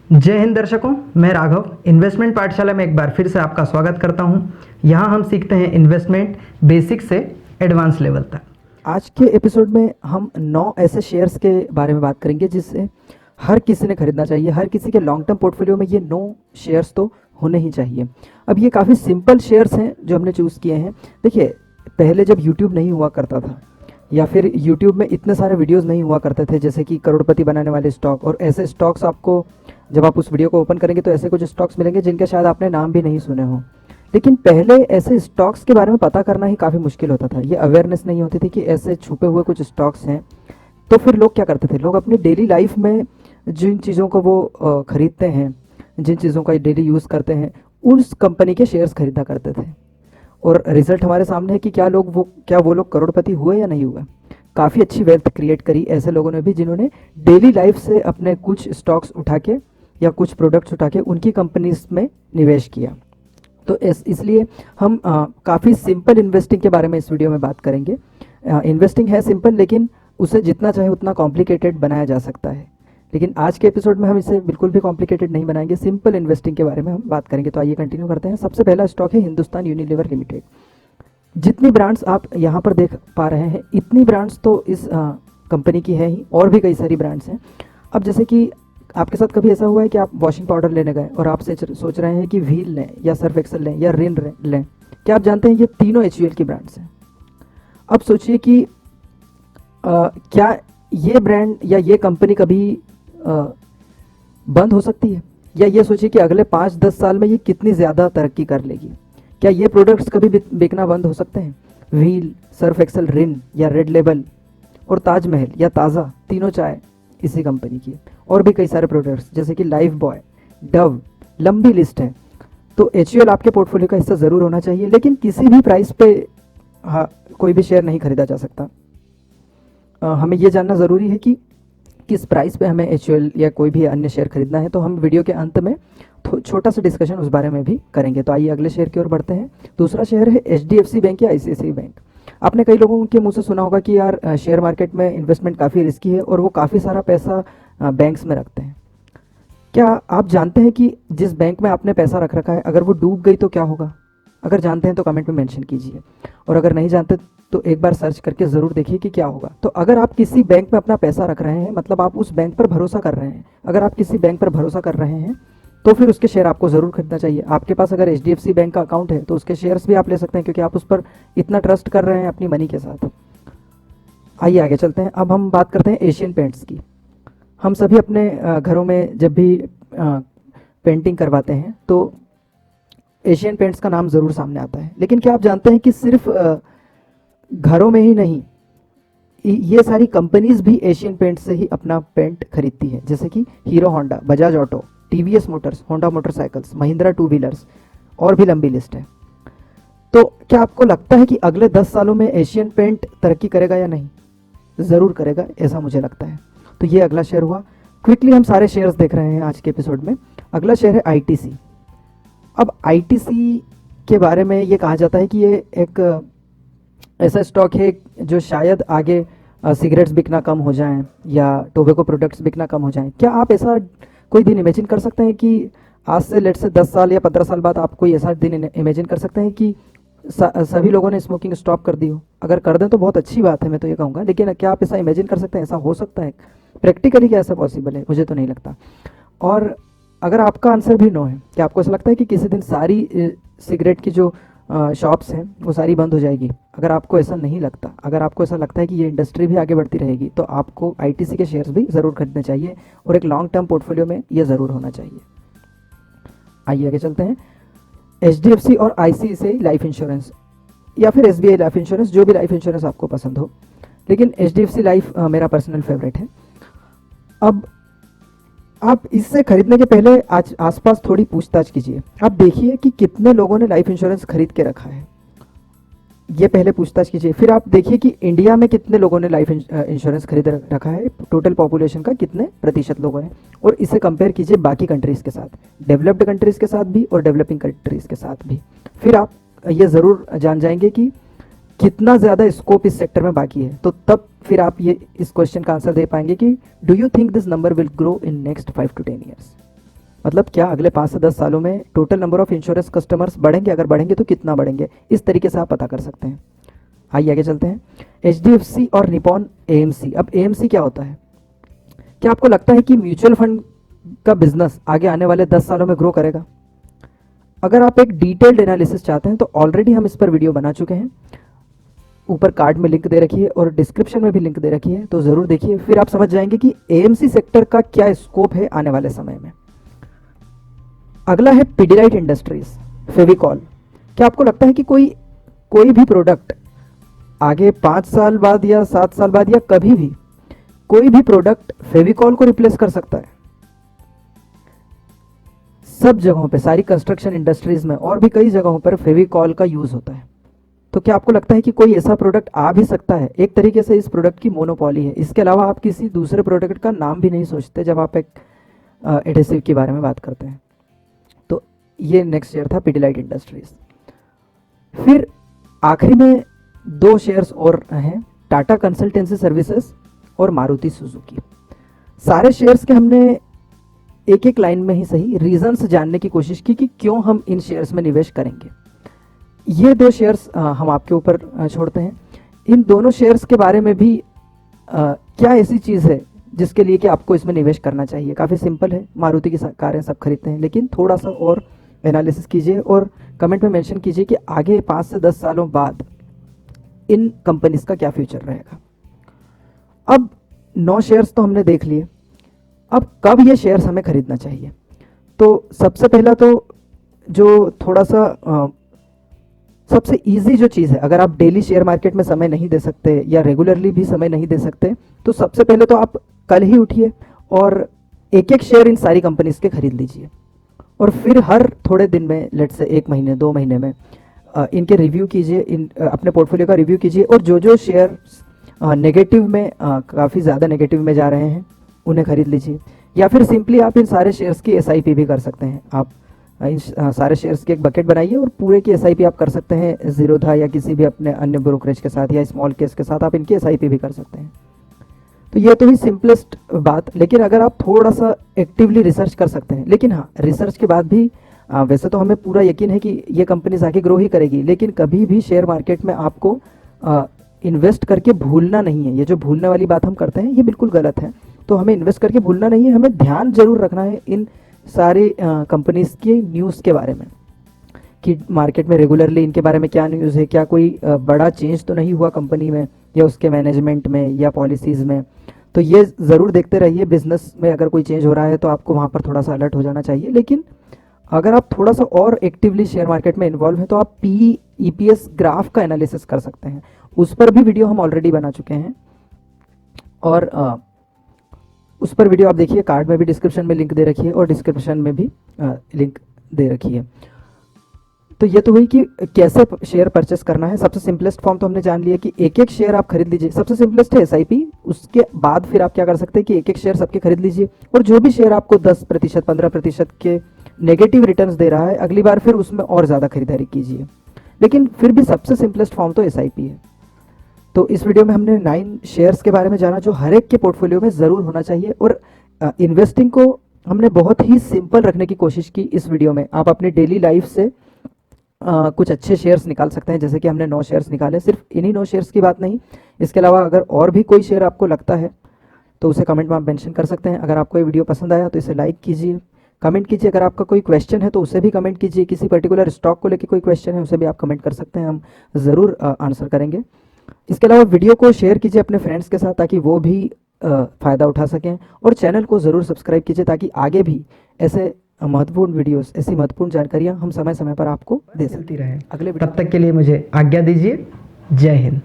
जय हिंद दर्शकों, मैं राघव इन्वेस्टमेंट पाठशाला में एक बार फिर से आपका स्वागत करता हूं। यहां हम सीखते हैं इन्वेस्टमेंट बेसिक से एडवांस लेवल तक। आज के एपिसोड में हम 9 ऐसे शेयर्स के बारे में बात करेंगे जिससे हर किसी ने खरीदना चाहिए। हर किसी के लॉन्ग टर्म पोर्टफोलियो में ये 9 शेयर्स तो होने ही चाहिए। अब ये काफ़ी सिंपल शेयर्स हैं जो हमने चूज़ किए हैं। देखिए, पहले जब यूट्यूब नहीं हुआ करता था या फिर यूट्यूब में इतने सारे वीडियोस नहीं हुआ करते थे जैसे कि करोड़पति बनाने वाले स्टॉक, और ऐसे स्टॉक्स आपको जब आप उस वीडियो को ओपन करेंगे तो ऐसे कुछ स्टॉक्स मिलेंगे जिनके शायद आपने नाम भी नहीं सुने हो। लेकिन पहले ऐसे स्टॉक्स के बारे में पता करना ही काफ़ी मुश्किल होता था। ये अवेयरनेस नहीं होती थी कि ऐसे छुपे हुए कुछ स्टॉक्स हैं। तो फिर लोग क्या करते थे, लोग अपनी डेली लाइफ में जिन चीज़ों को वो खरीदते हैं, जिन चीज़ों का डेली यूज़ करते हैं, उस कंपनी के शेयर्स खरीदा करते थे। और रिजल्ट हमारे सामने है कि क्या वो लोग करोड़पति हुए या नहीं हुए। काफ़ी अच्छी वेल्थ क्रिएट करी ऐसे लोगों ने भी जिन्होंने डेली लाइफ से अपने कुछ स्टॉक्स उठा के या कुछ प्रोडक्ट्स उठा के उनकी कंपनीज में निवेश किया। तो इसलिए हम काफ़ी सिंपल इन्वेस्टिंग के बारे में इस वीडियो में बात करेंगे। इन्वेस्टिंग है सिंपल, लेकिन उसे जितना चाहे उतना कॉम्प्लिकेटेड बनाया जा सकता है। लेकिन आज के एपिसोड में हम इसे बिल्कुल भी कॉम्प्लिकेटेड नहीं बनाएंगे, सिंपल इन्वेस्टिंग के बारे में हम बात करेंगे। तो आइए कंटिन्यू करते हैं। सबसे पहला स्टॉक है हिंदुस्तान यूनिलीवर लिमिटेड। जितनी ब्रांड्स आप यहाँ पर देख पा रहे हैं, इतनी ब्रांड्स तो इस कंपनी की है ही, और भी कई सारी ब्रांड्स हैं। अब जैसे कि आपके साथ कभी ऐसा हुआ है कि आप वॉशिंग पाउडर लेने गए और आप सोच रहे हैं कि व्हील लें या सर्फ एक्सेल लें या रिन लें। क्या आप जानते हैं ये तीनों HUL की ब्रांड्स हैं। अब सोचिए कि क्या ये ब्रांड या ये कंपनी कभी बंद हो सकती है, या ये सोचिए कि अगले 5-10 साल में ये कितनी ज़्यादा तरक्की कर लेगी। क्या ये प्रोडक्ट्स कभी बिकना बंद हो सकते हैं? व्हील, सर्फ एक्सेल, रिन या रेड लेबल और ताजमहल या ताज़ा, तीनों चाय इसी कंपनी की। और भी कई सारे प्रोडक्ट्स जैसे कि लाइफ बॉय, डव, लंबी लिस्ट है। तो HUL आपके पोर्टफोलियो का हिस्सा ज़रूर होना चाहिए, लेकिन किसी भी प्राइस पे कोई भी शेयर नहीं खरीदा जा सकता। हमें ये जानना ज़रूरी है कि किस प्राइस पे हमें HUL या कोई भी अन्य शेयर खरीदना है। तो हम वीडियो के अंत में छोटा सा डिस्कशन उस बारे में भी करेंगे। तो आइए अगले शेयर की ओर बढ़ते हैं। दूसरा शेयर है HDFC बैंक या ICICI बैंक। आपने कई लोगों के मुंह से सुना होगा कि यार शेयर मार्केट में इन्वेस्टमेंट काफ़ी रिस्की है और वो काफ़ी सारा पैसा बैंक्स में रखते हैं। क्या आप जानते हैं कि जिस बैंक में आपने पैसा रख रखा है, अगर वो डूब गई तो क्या होगा? अगर जानते हैं तो कमेंट में मेंशन कीजिए, और अगर नहीं जानते तो एक बार सर्च करके ज़रूर देखिए कि क्या होगा। तो अगर आप किसी बैंक में अपना पैसा रख रहे हैं, मतलब आप उस बैंक पर भरोसा कर रहे हैं। अगर आप किसी बैंक पर भरोसा कर रहे हैं तो फिर उसके शेयर आपको ज़रूर खरीदना चाहिए। आपके पास अगर HDFC बैंक का अकाउंट है तो उसके शेयर्स भी आप ले सकते हैं, क्योंकि आप उस पर इतना ट्रस्ट कर रहे हैं अपनी मनी के साथ। आइए आगे चलते हैं। अब हम बात करते हैं एशियन पेंट्स की। हम सभी अपने घरों में जब भी पेंटिंग करवाते हैं तो एशियन पेंट्स का नाम ज़रूर सामने आता है। लेकिन क्या आप जानते हैं कि सिर्फ घरों में ही नहीं, ये सारी कंपनीज भी एशियन पेंट से ही अपना पेंट खरीदती है। जैसे कि hero Honda, Bajaj auto, TVS Motors, Honda motorcycles, Mahindra 2 wheelers, और भी लंबी लिस्ट है। तो क्या आपको लगता है कि अगले 10 सालों में एशियन पेंट तरक्की करेगा या नहीं? ज़रूर करेगा, ऐसा मुझे लगता है। तो ये अगला शेयर हुआ। क्विकली हम सारे शेयर्स देख रहे हैं आज के एपिसोड में। अगला शेयर है ITC। अब ITC के बारे में ये कहा जाता है कि ये एक ऐसा स्टॉक है जो शायद आगे सिगरेट्स बिकना कम हो जाएं या टोबैको प्रोडक्ट्स बिकना कम हो जाएं। क्या आप ऐसा कोई दिन इमेजिन कर सकते हैं कि आज से लेट से 10 साल या 15 साल बाद आप कोई ऐसा दिन इमेजिन कर सकते हैं कि सभी लोगों ने स्मोकिंग स्टॉप कर दी हो? अगर कर दें तो बहुत अच्छी बात है, मैं तो ये कहूँगा। लेकिन क्या आप ऐसा इमेजिन कर सकते हैं? ऐसा हो सकता है प्रैक्टिकली? क्या ऐसा पॉसिबल है? मुझे तो नहीं लगता। और अगर आपका आंसर भी नो है, क्या आपको ऐसा लगता है कि किसी दिन सारी सिगरेट की जो शॉप्स हैं वो सारी बंद हो जाएगी? अगर आपको ऐसा नहीं लगता, अगर आपको ऐसा लगता है कि ये इंडस्ट्री भी आगे बढ़ती रहेगी, तो आपको ITC के शेयर्स भी ज़रूर खरीदने चाहिए, और एक लॉन्ग टर्म पोर्टफोलियो में ये ज़रूर होना चाहिए। आइए आगे चलते हैं। HDFC और ICICI लाइफ इंश्योरेंस या फिर SBI लाइफ इंश्योरेंस, जो भी लाइफ इंश्योरेंस आपको पसंद हो, लेकिन HDFC लाइफ मेरा पर्सनल फेवरेट है। अब आप इससे खरीदने के पहले आज आसपास थोड़ी पूछताछ कीजिए। आप देखिए कि कितने लोगों ने लाइफ इंश्योरेंस खरीद के रखा है, ये पहले पूछताछ कीजिए। फिर आप देखिए कि इंडिया में कितने लोगों ने लाइफ इंश्योरेंस खरीद रखा है, टोटल पॉपुलेशन का कितने प्रतिशत लोगों ने, और इसे कंपेयर कीजिए बाकी कंट्रीज़ के साथ, डेवलप्ड कंट्रीज़ के साथ भी और डेवलपिंग कंट्रीज़ के साथ भी। फिर आप ये ज़रूर जान जाएंगे कि कितना ज़्यादा स्कोप इस सेक्टर में बाकी है। तो तब फिर आप ये इस क्वेश्चन का आंसर दे पाएंगे कि do you think this number will grow in next 5 to 10 years? मतलब क्या अगले 5 से 10 सालों में total number of insurance customers बढ़ेंगे, अगर बढ़ेंगे तो कितना बढ़ेंगे, इस तरीके से आप पता कर सकते हैं। आइए आगे चलते हैं। HDFC और निपॉन AMC। अब AMC क्या होता है? क्या आपको लगता है कि म्यूचुअल फंड का बिजनेस आगे आने वाले 10 सालों में ग्रो करेगा? अगर आप एक डिटेल्ड एनालिसिस चाहते हैं तो ऑलरेडी हम इस पर वीडियो बना चुके हैं, ऊपर कार्ड में लिंक दे रखी है और डिस्क्रिप्शन में भी लिंक दे रखी है, तो ज़रूर देखिए, फिर आप समझ जाएंगे कि AMC सेक्टर का क्या स्कोप है आने वाले समय में। अगला है पिडिलाइट इंडस्ट्रीज, फेविकॉल। क्या आपको लगता है कि कोई भी प्रोडक्ट आगे 5 साल बाद या 7 साल बाद या कभी भी कोई भी प्रोडक्ट फेविकॉल को रिप्लेस कर सकता है? सब जगहों पे, सारी कंस्ट्रक्शन इंडस्ट्रीज में और भी कई जगहों पर फेविकॉल का यूज होता है। तो क्या आपको लगता है कि कोई ऐसा प्रोडक्ट आ भी सकता है? एक तरीके से इस प्रोडक्ट की मोनोपोली है, इसके अलावा आप किसी दूसरे प्रोडक्ट का नाम भी नहीं सोचते जब आप एक एडेसिव के बारे में बात करते हैं। तो ये नेक्स्ट शेयर था पिडिलाइट इंडस्ट्रीज। फिर आखिरी में 2 शेयर्स और हैं, टाटा कंसल्टेंसी सर्विसेज और मारुति सुजुकी। सारे शेयर्स के हमने एक एक लाइन में ही सही रीजंस जानने की कोशिश की कि क्यों हम इन शेयर्स में निवेश करेंगे। ये 2 शेयर्स हम आपके ऊपर छोड़ते हैं। इन दोनों शेयर्स के बारे में भी क्या ऐसी चीज़ है जिसके लिए कि आपको इसमें निवेश करना चाहिए? काफ़ी सिंपल है, मारुति की कारें सब खरीदते हैं, लेकिन थोड़ा सा और एनालिसिस कीजिए और कमेंट में मेंशन कीजिए कि आगे 5 से 10 सालों बाद इन कंपनीज का क्या फ्यूचर रहेगा। अब 9 शेयर्स तो हमने देख लिए, अब कब ये शेयर्स हमें खरीदना चाहिए? तो सबसे पहला तो जो थोड़ा सा सबसे इजी जो चीज़ है, अगर आप डेली शेयर मार्केट में समय नहीं दे सकते या रेगुलरली भी समय नहीं दे सकते, तो सबसे पहले तो आप कल ही उठिए और एक एक शेयर इन सारी कंपनीज के खरीद लीजिए और फिर हर थोड़े दिन में, लेट से 1 महीने 2 महीने में इनके रिव्यू कीजिए, अपने पोर्टफोलियो का रिव्यू कीजिए और जो शेयर नेगेटिव में, काफ़ी ज़्यादा नेगेटिव में जा रहे हैं, उन्हें खरीद लीजिए। या फिर सिंपली आप इन सारे शेयर्स की SIP भी कर सकते हैं। आप इन सारे शेयर्स की एक बकेट बनाइए और पूरे की SIP आप कर सकते हैं जीरोधा या किसी भी अपने अन्य ब्रोकरेज के साथ या स्मॉल केस के साथ आप इनकी SIP भी कर सकते हैं। तो ये तो ही सिंपलेस्ट बात, लेकिन अगर आप थोड़ा सा एक्टिवली रिसर्च कर सकते हैं, लेकिन हाँ, रिसर्च के बाद भी वैसे तो हमें पूरा यकीन है कि ये कंपनीज आगे ग्रो ही करेगी, लेकिन कभी भी शेयर मार्केट में आपको इन्वेस्ट करके भूलना नहीं है। ये जो भूलने वाली बात हम करते हैं ये बिल्कुल गलत है। तो हमें इन्वेस्ट करके भूलना नहीं है, हमें ध्यान जरूर रखना है इन सारे कंपनीज की न्यूज़ के बारे में कि मार्केट में रेगुलरली इनके बारे में क्या न्यूज़ है, क्या कोई बड़ा चेंज तो नहीं हुआ कंपनी में या उसके मैनेजमेंट में या पॉलिसीज़ में। तो ये ज़रूर देखते रहिए। बिजनेस में अगर कोई चेंज हो रहा है तो आपको वहाँ पर थोड़ा सा अलर्ट हो जाना चाहिए, लेकिन अगर आप थोड़ा सा और एक्टिवली शेयर मार्केट में इन्वॉल्व हैं तो आप PE EPS ग्राफ का एनालिसिस कर सकते हैं। उस पर भी वीडियो हम ऑलरेडी बना चुके हैं और उस पर वीडियो आप देखिए, कार्ड में भी डिस्क्रिप्शन में लिंक दे रखी है और डिस्क्रिप्शन में भी लिंक दे रखी है। तो ये तो हुई कि कैसे शेयर परचेस करना है। सबसे सिंपलेस्ट फॉर्म तो हमने जान लिया कि एक एक शेयर आप खरीद लीजिए, सबसे सिंपलेस्ट है SIP। उसके बाद फिर आप क्या कर सकते हैं कि एक एक शेयर सबके खरीद लीजिए और जो भी शेयर आपको 10% 15% के नेगेटिव रिटर्न्स दे रहा है, अगली बार फिर उसमें और ज़्यादा खरीदारी कीजिए। लेकिन फिर भी सबसे सिंपलेस्ट फॉर्म तो SIP है। तो इस वीडियो में हमने 9 शेयर्स के बारे में जाना जो हर एक के पोर्टफोलियो में ज़रूर होना चाहिए और इन्वेस्टिंग को हमने बहुत ही सिंपल रखने की कोशिश की इस वीडियो में। आप अपनी डेली लाइफ से कुछ अच्छे शेयर्स निकाल सकते हैं, जैसे कि हमने 9 शेयर्स निकाले। सिर्फ इन्हीं 9 शेयर्स की बात नहीं, इसके अलावा अगर और भी कोई शेयर आपको लगता है तो उसे कमेंट में आप मेंशन कर सकते हैं। अगर आपको ये वीडियो पसंद आया तो इसे लाइक कीजिए, कमेंट कीजिए। अगर आपका कोई क्वेश्चन है तो उसे भी कमेंट कीजिए। किसी पर्टिकुलर स्टॉक को लेकर कोई क्वेश्चन है उसे भी आप कमेंट कर सकते हैं, हम ज़रूर आंसर करेंगे। इसके अलावा वीडियो को शेयर कीजिए अपने फ्रेंड्स के साथ ताकि वो भी फ़ायदा उठा सकें और चैनल को ज़रूर सब्सक्राइब कीजिए ताकि आगे भी ऐसे महत्वपूर्ण वीडियोस, ऐसी महत्वपूर्ण जानकारियाँ हम समय समय पर आपको दे सकती रहे। अगले तब तक के लिए मुझे आज्ञा दीजिए। जय हिंद।